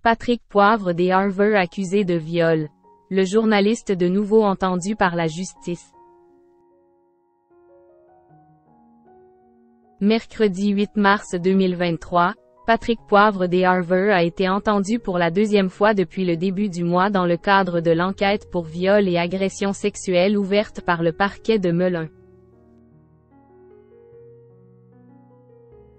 Patrick Poivre des Harvard accusé de viol. Le journaliste de nouveau entendu par la justice. Mercredi 8 mars 2023, Patrick Poivre des Harvard a été entendu pour la deuxième fois depuis le début du mois dans le cadre de l'enquête pour viol et agression sexuelle ouverte par le parquet de Melun.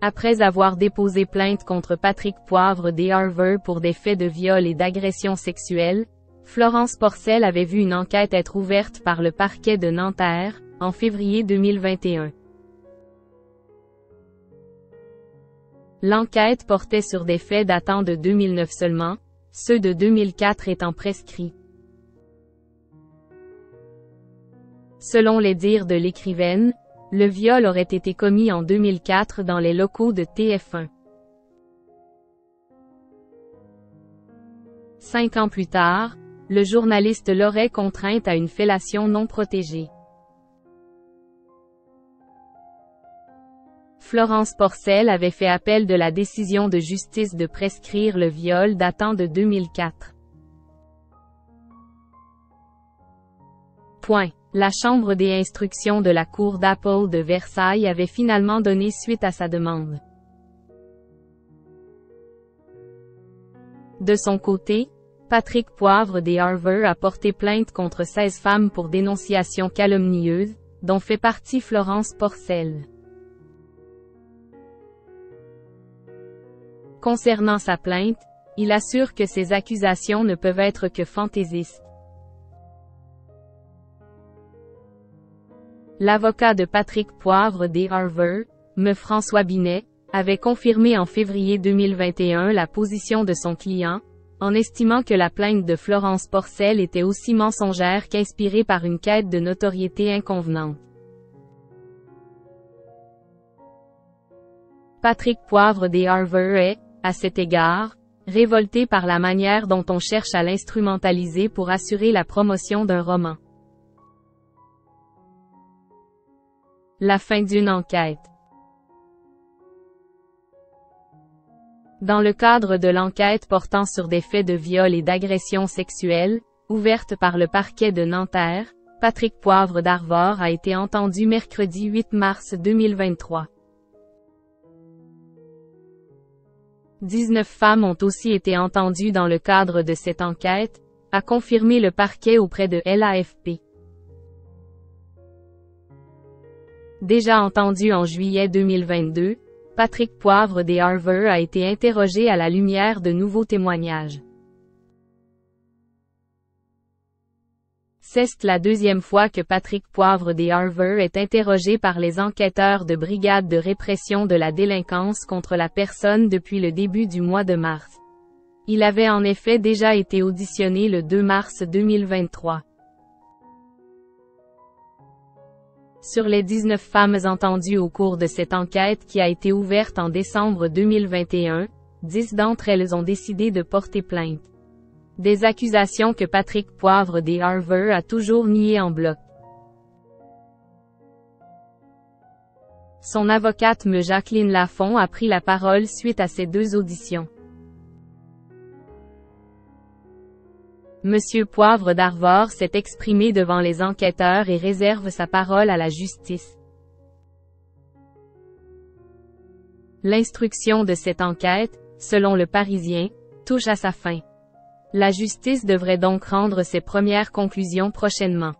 Après avoir déposé plainte contre Patrick Poivre des Harvard pour des faits de viol et d'agression sexuelle, Florence Porcel avait vu une enquête être ouverte par le parquet de Nanterre, en février 2021. L'enquête portait sur des faits datant de 2009 seulement, ceux de 2004 étant prescrits. Selon les dires de l'écrivaine, le viol aurait été commis en 2004 dans les locaux de TF1. 5 ans plus tard, le journaliste l'aurait contrainte à une fellation non protégée. Florence Porcel avait fait appel de la décision de justice de prescrire le viol datant de 2004. La Chambre des instructions de la Cour d'appel de Versailles avait finalement donné suite à sa demande. De son côté, Patrick Poivre des Harvard a porté plainte contre 16 femmes pour dénonciation calomnieuse, dont fait partie Florence Porcel. Concernant sa plainte, il assure que ces accusations ne peuvent être que fantaisistes. L'avocat de Patrick Poivre des Harvard, M. François Binet, avait confirmé en février 2021 la position de son client, en estimant que la plainte de Florence Porcel était aussi mensongère qu'inspirée par une quête de notoriété inconvenante. Patrick Poivre des Harvard est, à cet égard, révolté par la manière dont on cherche à l'instrumentaliser pour assurer la promotion d'un roman. La fin d'une enquête. Dans le cadre de l'enquête portant sur des faits de viol et d'agression sexuelle, ouverte par le parquet de Nanterre, Patrick Poivre d'Harvard a été entendu mercredi 8 mars 2023. 19 femmes ont aussi été entendues dans le cadre de cette enquête, a confirmé le parquet auprès de l'AFP. Déjà entendu en juillet 2022, Patrick Poivre des Harvard a été interrogé à la lumière de nouveaux témoignages. C'est la deuxième fois que Patrick Poivre des Harvard est interrogé par les enquêteurs de brigade de répression de la délinquance contre la personne depuis le début du mois de mars. Il avait en effet déjà été auditionné le 2 mars 2023. Sur les 19 femmes entendues au cours de cette enquête qui a été ouverte en décembre 2021, 10 d'entre elles ont décidé de porter plainte. Des accusations que Patrick Poivre des Harvard a toujours niées en bloc. Son avocate M. Jacqueline Lafont a pris la parole suite à ces 2 auditions. Monsieur Poivre d'Harvard s'est exprimé devant les enquêteurs et réserve sa parole à la justice. L'instruction de cette enquête, selon le Parisien, touche à sa fin. La justice devrait donc rendre ses premières conclusions prochainement.